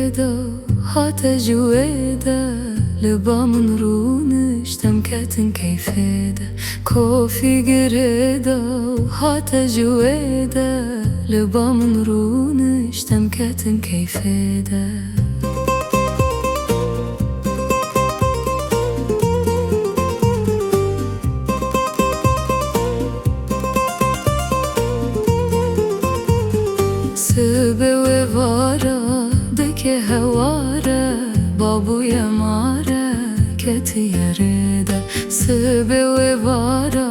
جويدا هاتا جويدا لبا من رونش تمكتن كيفيدا كوفي جريدا هاتا جويدا لبا من رونش تمكتن كيفيدا سبه و وارا دکه هواره بابویا ماره کتی یریده سبه و وارا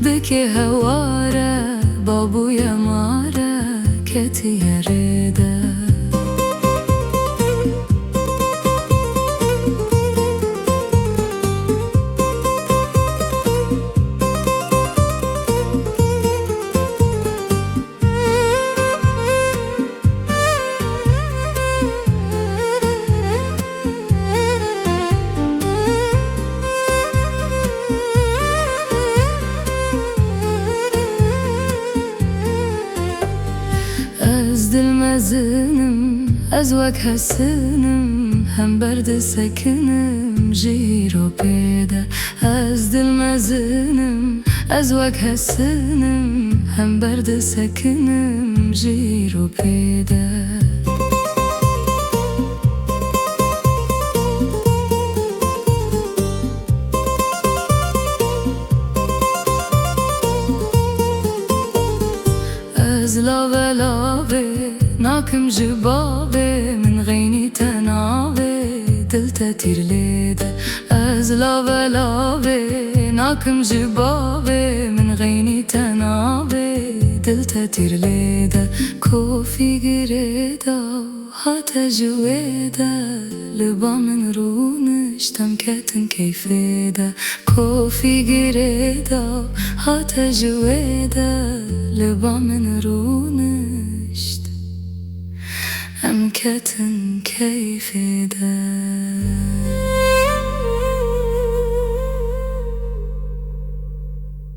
دکه هواره بابویا ماره کتی یریده از دل مزنم از وک حسنم هم برد سکنم جیرو پیدا از دل مزنم از وک حسنم هم برد سکنم جیرو پیدا از لاوه لاوه ناكم جبابه من غيني تناوه دلتا تيرليده از لاوه لاوه ناكم جبابه من غيني تناوه دلتا تيرليده كوفي جريدا هاتا جويدا لبا من رونش تمكتن كيفيدا كوفي جريدا هاتا جويدا لبا من رونش أمكتن كيفيدا